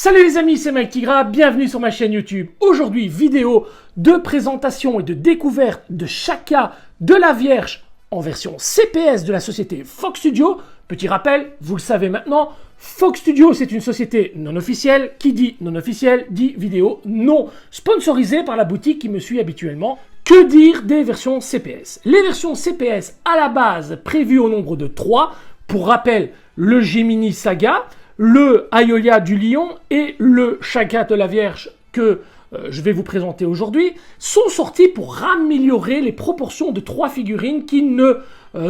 Salut les amis, c'est Mike Tigra, bienvenue sur ma chaîne YouTube. Aujourd'hui, vidéo de présentation et de découverte de Shaka de la Vierge en version CPS de la société Fox Studio. Petit rappel, vous le savez maintenant, Fox Studio c'est une société non officielle. Qui dit non officielle dit vidéo non sponsorisée par la boutique qui me suit habituellement. Que dire des versions CPS? Les versions CPS à la base prévues au nombre de 3. Pour rappel, le Gemini Saga, le Aiolia du Lion et le Shaka de la Vierge que je vais vous présenter aujourd'hui sont sortis pour améliorer les proportions de 3 figurines qui ne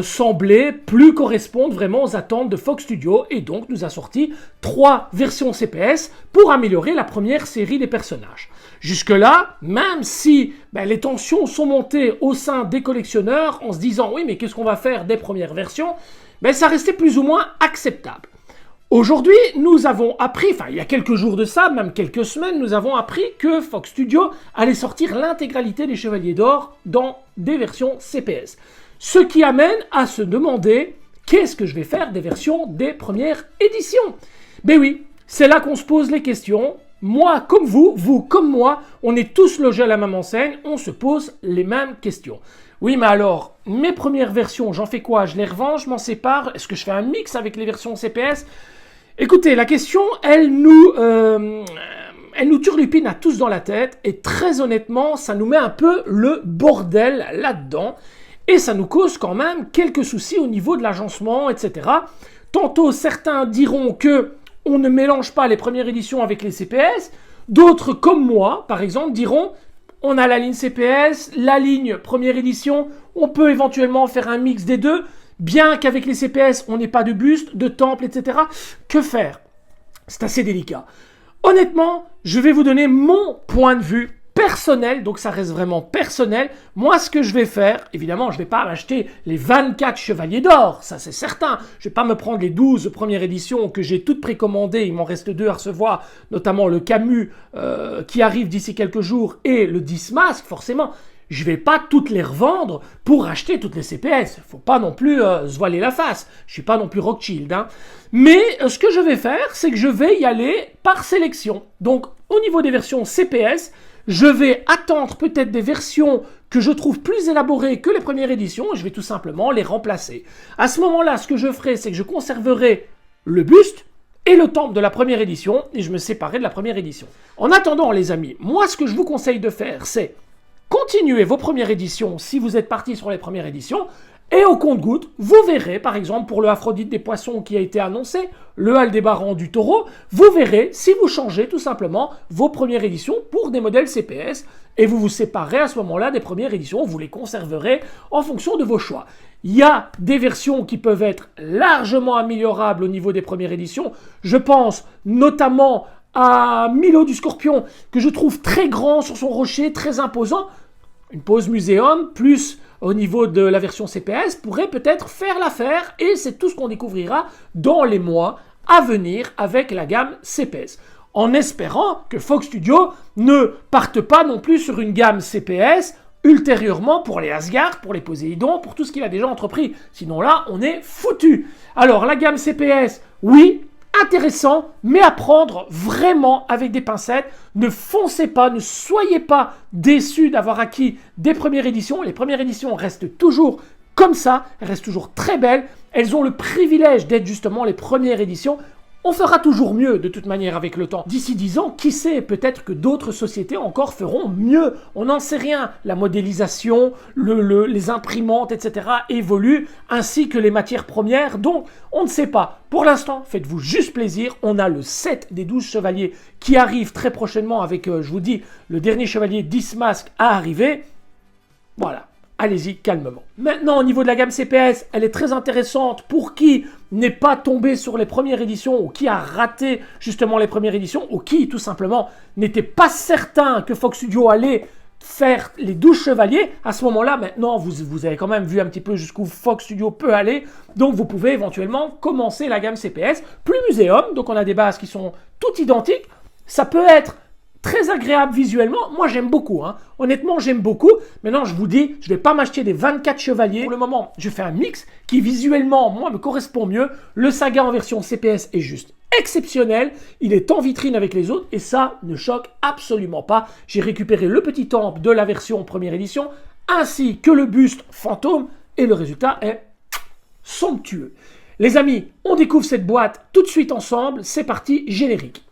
semblaient plus correspondre vraiment aux attentes de Fox Studio et donc nous a sorti 3 versions CPS pour améliorer la première série des personnages. Jusque-là, même si les tensions sont montées au sein des collectionneurs en se disant oui mais qu'est-ce qu'on va faire des premières versions, ça restait plus ou moins acceptable. Aujourd'hui, nous avons appris, il y a quelques jours de ça, même quelques semaines, nous avons appris que Fox Studio allait sortir l'intégralité des Chevaliers d'Or dans des versions CPS. Ce qui amène à se demander, qu'est-ce que je vais faire des versions des premières éditions? Ben oui, c'est là qu'on se pose les questions. Moi comme vous, vous comme moi, on est tous logés à la même enseigne, on se pose les mêmes questions. Oui, mais alors, mes premières versions, j'en fais quoi? Je les revends, je m'en sépare? Est-ce que je fais un mix avec les versions CPS? Écoutez, la question, elle nous turlupine à tous dans la tête et très honnêtement, ça nous met un peu le bordel là-dedans et ça nous cause quand même quelques soucis au niveau de l'agencement, etc. Tantôt, certains diront que on ne mélange pas les premières éditions avec les CPS, d'autres comme moi, par exemple, diront on a la ligne CPS, la ligne première édition, on peut éventuellement faire un mix des deux. Bien qu'avec les CPS, on n'ait pas de buste, de temple, etc. Que faire? C'est assez délicat. Honnêtement, je vais vous donner mon point de vue personnel, donc ça reste vraiment personnel. Moi, ce que je vais faire, évidemment, je ne vais pas m'acheter les 24 Chevaliers d'Or, ça c'est certain. Je ne vais pas me prendre les 12 premières éditions que j'ai toutes précommandées, il m'en reste 2 à recevoir, notamment le Camus qui arrive d'ici quelques jours et le 10 Masques, forcément. Je ne vais pas toutes les revendre pour acheter toutes les CPS. Il ne faut pas non plus se voiler la face. Je ne suis pas non plus Rothschild. Mais ce que je vais faire, c'est que je vais y aller par sélection. Donc, au niveau des versions CPS, je vais attendre peut-être des versions que je trouve plus élaborées que les premières éditions et je vais tout simplement les remplacer. À ce moment-là, ce que je ferai, c'est que je conserverai le buste et le temple de la première édition et je me séparerai de la première édition. En attendant, les amis, moi, ce que je vous conseille de faire, c'est continuez vos premières éditions si vous êtes parti sur les premières éditions et au compte-gouttes, vous verrez par exemple pour le Aphrodite des Poissons qui a été annoncé, le Aldébaran du Taureau, vous verrez si vous changez tout simplement vos premières éditions pour des modèles CPS et vous vous séparez à ce moment-là des premières éditions, vous les conserverez en fonction de vos choix. Il y a des versions qui peuvent être largement améliorables au niveau des premières éditions, je pense notamment à Milo du Scorpion que je trouve très grand sur son rocher, très imposant. Une pose muséum, plus au niveau de la version CPS, pourrait peut-être faire l'affaire et c'est tout ce qu'on découvrira dans les mois à venir avec la gamme CPS. En espérant que Fox Studio ne parte pas non plus sur une gamme CPS ultérieurement pour les Asgard, pour les Poséidons, pour tout ce qu'il a déjà entrepris. Sinon là, on est foutu. Alors la gamme CPS, oui, intéressant, mais à prendre vraiment avec des pincettes. Ne foncez pas, ne soyez pas déçus d'avoir acquis des premières éditions. Les premières éditions restent toujours comme ça, elles restent toujours très belles. Elles ont le privilège d'être justement les premières éditions. On fera toujours mieux de toute manière avec le temps. D'ici 10 ans, qui sait, peut-être que d'autres sociétés encore feront mieux. On n'en sait rien. La modélisation, les imprimantes, etc. évoluent, ainsi que les matières premières. Donc, on ne sait pas. Pour l'instant, faites-vous juste plaisir. On a le 7 des 12 chevaliers qui arrive très prochainement avec, je vous dis, le dernier chevalier 10 Masques à arriver. Voilà. Allez-y calmement. Maintenant, au niveau de la gamme CPS, elle est très intéressante pour qui n'est pas tombé sur les premières éditions ou qui a raté justement les premières éditions ou qui, tout simplement, n'était pas certain que Fox Studio allait faire les 12 chevaliers. À ce moment-là, maintenant, vous avez quand même vu un petit peu jusqu'où Fox Studio peut aller. Donc, vous pouvez éventuellement commencer la gamme CPS. Plus muséum, donc on a des bases qui sont toutes identiques. Ça peut être très agréable visuellement. Moi, j'aime beaucoup. Honnêtement, j'aime beaucoup. Maintenant, je vous dis, je ne vais pas m'acheter des 24 chevaliers. Pour le moment, je fais un mix qui visuellement, moi, me correspond mieux. Le Saga en version CPS est juste exceptionnel, il est en vitrine avec les autres et ça ne choque absolument pas. J'ai récupéré le petit temple de la version première édition ainsi que le buste fantôme et le résultat est somptueux. Les amis, on découvre cette boîte tout de suite ensemble, c'est parti, générique.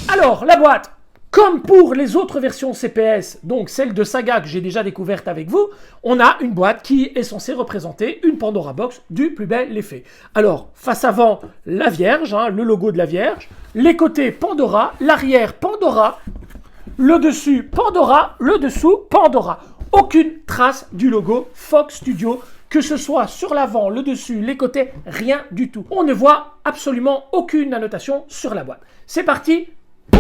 Alors, la boîte, comme pour les autres versions CPS, donc celle de Saga que j'ai déjà découverte avec vous, on a une boîte qui est censée représenter une Pandora Box du plus bel effet. Alors, face avant, la Vierge, le logo de la Vierge, les côtés Pandora, l'arrière Pandora, le dessus Pandora, le dessous Pandora. Aucune trace du logo Fox Studio, que ce soit sur l'avant, le dessus, les côtés, rien du tout. On ne voit absolument aucune annotation sur la boîte. C'est parti,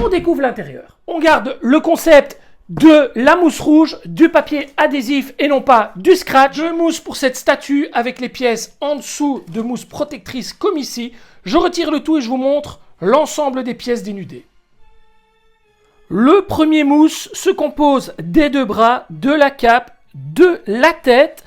on découvre l'intérieur. On garde le concept de la mousse rouge, du papier adhésif et non pas du scratch. Je mousse pour cette statue avec les pièces en dessous de mousse protectrice comme ici. Je retire le tout et je vous montre l'ensemble des pièces dénudées. Le premier mousse se compose des deux bras, de la cape, de la tête.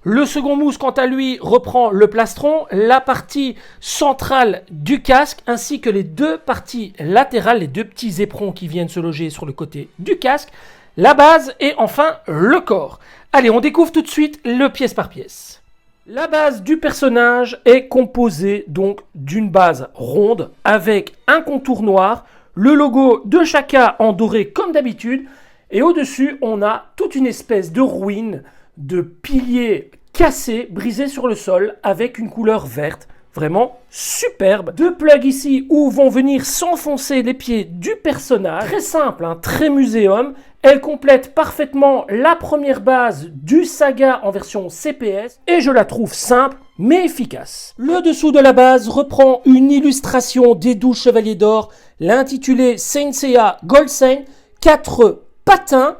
Le second mousse, quant à lui, reprend le plastron, la partie centrale du casque, ainsi que les deux parties latérales, les deux petits éperons qui viennent se loger sur le côté du casque, la base et enfin le corps. Allez, on découvre tout de suite le pièce par pièce. La base du personnage est composée donc d'une base ronde avec un contour noir, le logo de Shaka en doré comme d'habitude, et au-dessus, on a toute une espèce de ruine de piliers cassés, brisés sur le sol, avec une couleur verte, vraiment superbe. Deux plugs ici où vont venir s'enfoncer les pieds du personnage. Très simple, très muséum. Elle complète parfaitement la première base du Saga en version CPS, et je la trouve simple mais efficace. Le dessous de la base reprend une illustration des 12 chevaliers d'or, l'intitulé Saint Seiya Gold Saint, 4 patins,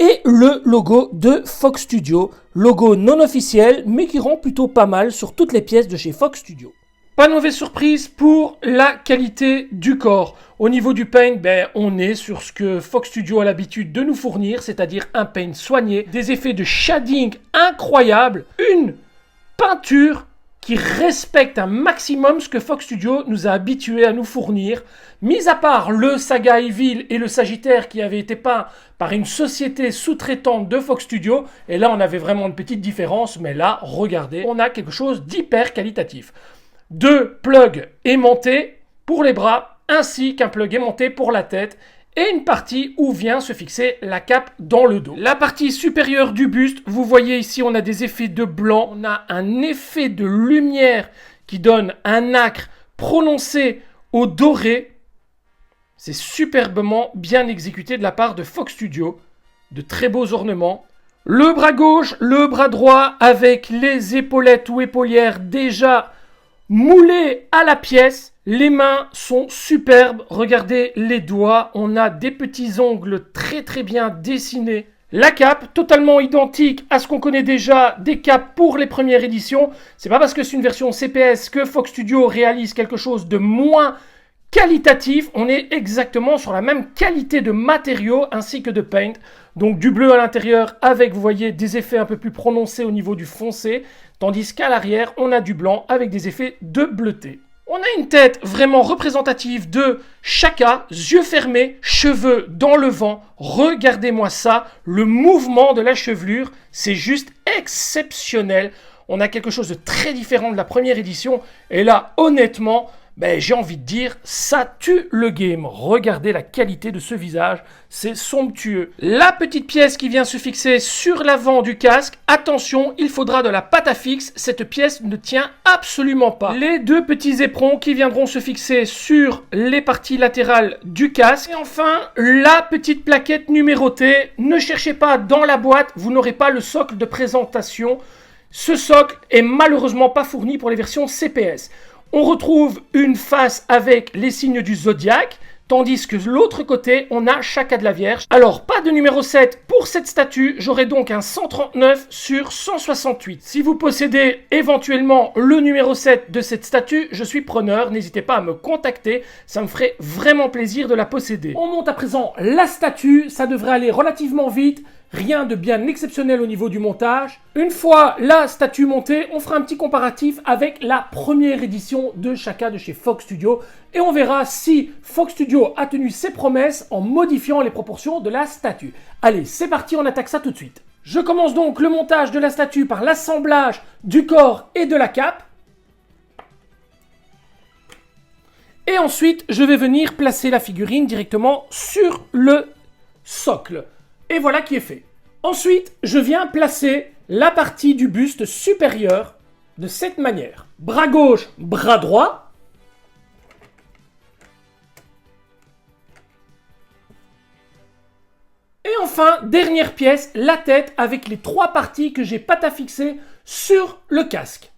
et le logo de Fox Studio, logo non officiel, mais qui rend plutôt pas mal sur toutes les pièces de chez Fox Studio. Pas de mauvaise surprise pour la qualité du corps. Au niveau du paint, on est sur ce que Fox Studio a l'habitude de nous fournir, c'est-à-dire un paint soigné, des effets de shading incroyables, une peinture qui respecte un maximum ce que Fox Studio nous a habitués à nous fournir. Mis à part le Saga Evil et le Sagittaire qui avaient été peints par une société sous-traitante de Fox Studio, et là on avait vraiment une petite différence, mais là, regardez, on a quelque chose d'hyper qualitatif. Deux plugs aimantés pour les bras, ainsi qu'un plug aimanté pour la tête, et une partie où vient se fixer la cape dans le dos. La partie supérieure du buste, vous voyez ici, on a des effets de blanc, on a un effet de lumière qui donne un acre prononcé au doré. C'est superbement bien exécuté de la part de Fox Studio, de très beaux ornements. Le bras gauche, le bras droit avec les épaulettes ou épaulières déjà moulées à la pièce. Les mains sont superbes, regardez les doigts, on a des petits ongles très très bien dessinés. La cape, totalement identique à ce qu'on connaît déjà des capes pour les premières éditions. C'est pas parce que c'est une version CPS que Fox Studio réalise quelque chose de moins qualitatif. On est exactement sur la même qualité de matériaux ainsi que de paint. Donc du bleu à l'intérieur avec, vous voyez, des effets un peu plus prononcés au niveau du foncé. Tandis qu'à l'arrière, on a du blanc avec des effets de bleuté. On a une tête vraiment représentative de Shaka, yeux fermés, cheveux dans le vent. Regardez-moi ça, le mouvement de la chevelure, c'est juste exceptionnel. On a quelque chose de très différent de la première édition. Et là, honnêtement, j'ai envie de dire, ça tue le game. Regardez la qualité de ce visage, c'est somptueux. La petite pièce qui vient se fixer sur l'avant du casque, attention, il faudra de la pâte à fixe, cette pièce ne tient absolument pas. Les deux petits éperons qui viendront se fixer sur les parties latérales du casque. Et enfin, la petite plaquette numérotée. Ne cherchez pas dans la boîte, vous n'aurez pas le socle de présentation. Ce socle est malheureusement pas fourni pour les versions CPS. On retrouve une face avec les signes du zodiaque, tandis que de l'autre côté, on a Shaka de la Vierge. Alors, pas de numéro 7 pour Pour cette statue, j'aurai donc un 139 sur 168. Si vous possédez éventuellement le numéro 7 de cette statue, je suis preneur, n'hésitez pas à me contacter, ça me ferait vraiment plaisir de la posséder. On monte à présent la statue, ça devrait aller relativement vite, rien de bien exceptionnel au niveau du montage. Une fois la statue montée, on fera un petit comparatif avec la première édition de Shaka de chez Fox Studio et on verra si Fox Studio a tenu ses promesses en modifiant les proportions de la statue. Allez, c'est parti, on attaque ça tout de suite. Je commence donc le montage de la statue par l'assemblage du corps et de la cape. Et ensuite, je vais venir placer la figurine directement sur le socle. Et voilà qui est fait. Ensuite, je viens placer la partie du buste supérieur de cette manière. Bras gauche, bras droit. Et enfin, dernière pièce, la tête avec les 3 parties que j'ai patafixées sur le casque.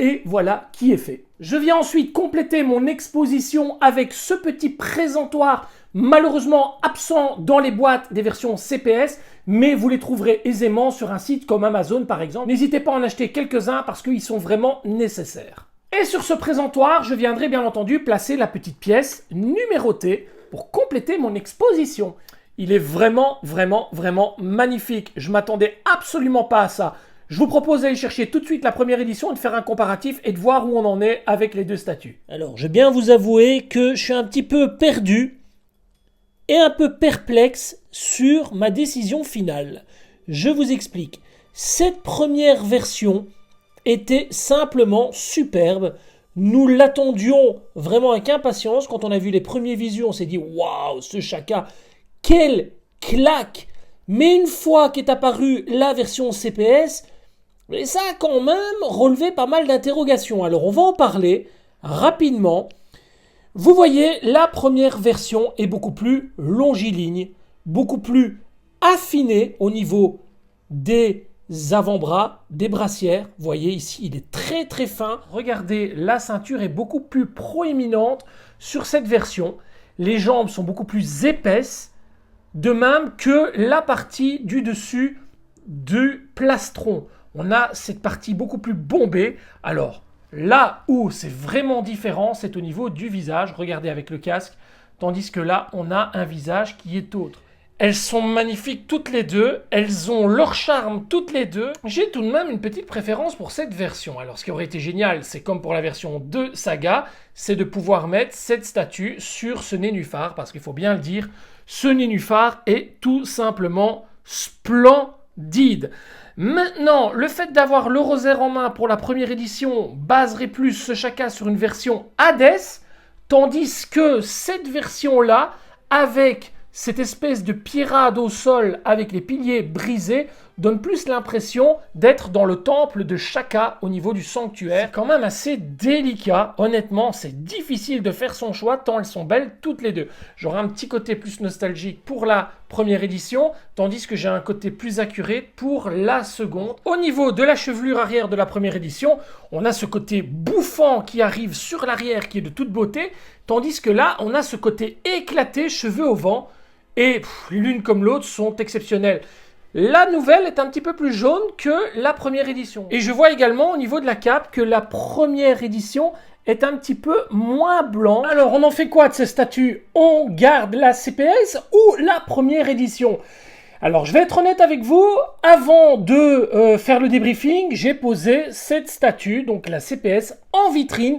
Et voilà qui est fait. Je viens ensuite compléter mon exposition avec ce petit présentoir malheureusement absent dans les boîtes des versions CPS, mais vous les trouverez aisément sur un site comme Amazon par exemple. N'hésitez pas à en acheter quelques-uns parce qu'ils sont vraiment nécessaires. Et sur ce présentoir, je viendrai bien entendu placer la petite pièce numérotée pour compléter mon exposition. Il est vraiment magnifique. Je m'attendais absolument pas à ça. Je vous propose d'aller chercher tout de suite la première édition et de faire un comparatif et de voir où on en est avec les deux statues. Alors, je vais bien vous avouer que je suis un petit peu perdu et un peu perplexe sur ma décision finale. Je vous explique. Cette première version était simplement superbe. Nous l'attendions vraiment avec impatience. Quand on a vu les premiers visus, on s'est dit « Waouh, ce Shaka, quelle claque !» Mais une fois qu'est apparue la version CPS, ça a quand même relevé pas mal d'interrogations. Alors on va en parler rapidement. Vous voyez, la première version est beaucoup plus longiligne, beaucoup plus affinée au niveau des avant-bras, des brassières. Vous voyez ici, il est très fin. Regardez, la ceinture est beaucoup plus proéminente sur cette version. Les jambes sont beaucoup plus épaisses. De même que la partie du dessus du plastron. On a cette partie beaucoup plus bombée. Alors, là où c'est vraiment différent, c'est au niveau du visage. Regardez avec le casque. Tandis que là, on a un visage qui est autre. Elles sont magnifiques toutes les deux. Elles ont leur charme toutes les deux. J'ai tout de même une petite préférence pour cette version. Alors, ce qui aurait été génial, c'est comme pour la version de Saga, c'est de pouvoir mettre cette statue sur ce nénuphar. Parce qu'il faut bien le dire, ce nénuphar est tout simplement splendide. Maintenant, le fait d'avoir le rosaire en main pour la première édition baserait plus ce Shaka sur une version Hades, tandis que cette version-là, avec cette espèce de pyrade au sol avec les piliers brisés, donne plus l'impression d'être dans le temple de Shaka au niveau du sanctuaire. C'est quand même assez délicat. Honnêtement, c'est difficile de faire son choix tant elles sont belles toutes les deux. J'aurai un petit côté plus nostalgique pour la première édition, tandis que j'ai un côté plus accuré pour la seconde. Au niveau de la chevelure arrière de la première édition, on a ce côté bouffant qui arrive sur l'arrière qui est de toute beauté, tandis que là, on a ce côté éclaté, cheveux au vent, et l'une comme l'autre sont exceptionnelles. La nouvelle est un petit peu plus jaune que la première édition. Et je vois également au niveau de la cape que la première édition est un petit peu moins blanc. Alors, on en fait quoi de ces statues? On garde la CPS ou la première édition? Alors, je vais être honnête avec vous. Avant de faire le débriefing, j'ai posé cette statue, donc la CPS, en vitrine,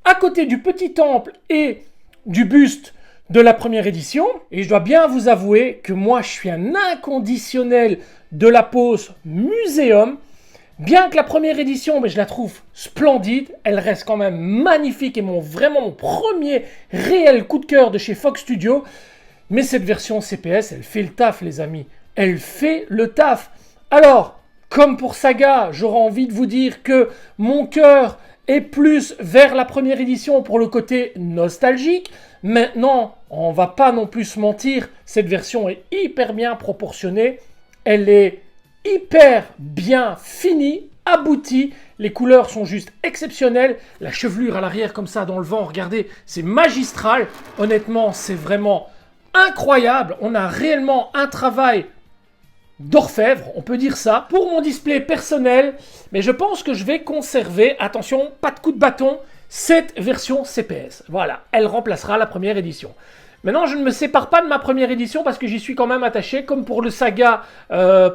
à côté du petit temple et du buste de la première édition. Et je dois bien vous avouer que moi, je suis un inconditionnel de la pose muséum. Bien que la première édition, mais je la trouve splendide, elle reste quand même magnifique et vraiment mon premier réel coup de cœur de chez Fox Studio. Mais cette version CPS, elle fait le taf, les amis. Elle fait le taf. Alors, comme pour Saga, j'aurais envie de vous dire que mon cœur est plus vers la première édition pour le côté nostalgique. Maintenant, on va pas non plus se mentir, cette version est hyper bien proportionnée. Elle est hyper bien finie, aboutie. Les couleurs sont juste exceptionnelles. La chevelure à l'arrière comme ça dans le vent, regardez, c'est magistral. Honnêtement, c'est vraiment incroyable. On a réellement un travail d'orfèvre, on peut dire ça. Pour mon display personnel, mais je pense que je vais conserver, attention, pas de coup de bâton, cette version CPS. Voilà, elle remplacera la première édition. Maintenant, je ne me sépare pas de ma première édition parce que j'y suis quand même attaché, comme pour le Saga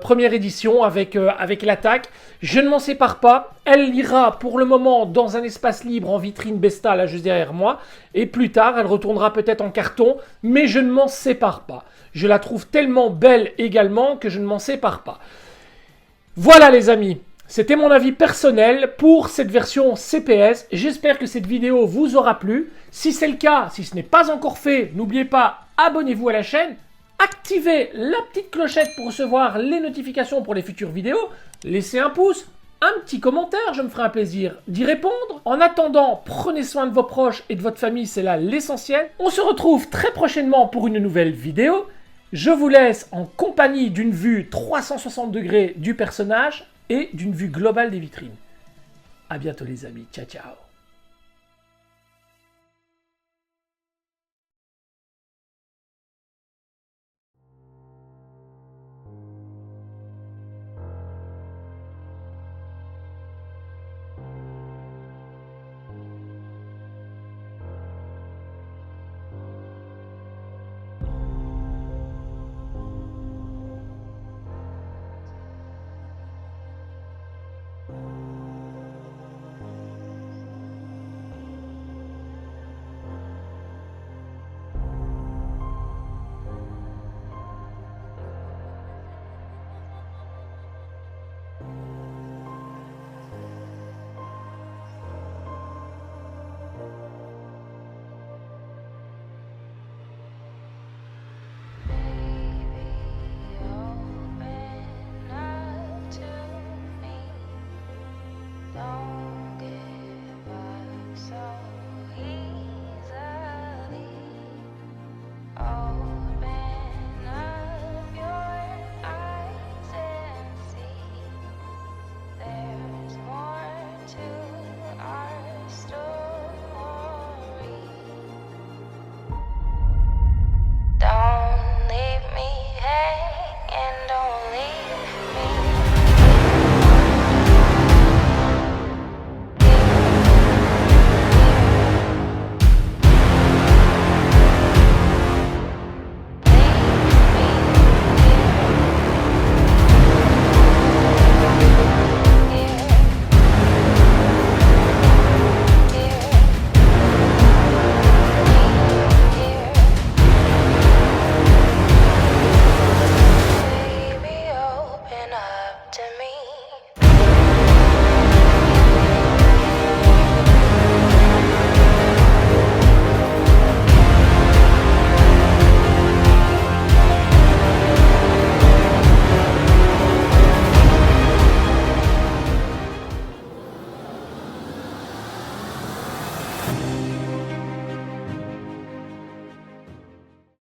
première édition avec l'attaque. Je ne m'en sépare pas. Elle ira pour le moment dans un espace libre en vitrine Besta, là juste derrière moi. Et plus tard, elle retournera peut-être en carton, mais je ne m'en sépare pas. Je la trouve tellement belle également que je ne m'en sépare pas. Voilà les amis. C'était mon avis personnel pour cette version CPS. J'espère que cette vidéo vous aura plu. Si c'est le cas, si ce n'est pas encore fait, n'oubliez pas, abonnez-vous à la chaîne. Activez la petite clochette pour recevoir les notifications pour les futures vidéos. Laissez un pouce, un petit commentaire, je me ferai un plaisir d'y répondre. En attendant, prenez soin de vos proches et de votre famille, c'est là l'essentiel. On se retrouve très prochainement pour une nouvelle vidéo. Je vous laisse en compagnie d'une vue 360 degrés du personnage et d'une vue globale des vitrines. A bientôt les amis, ciao ciao.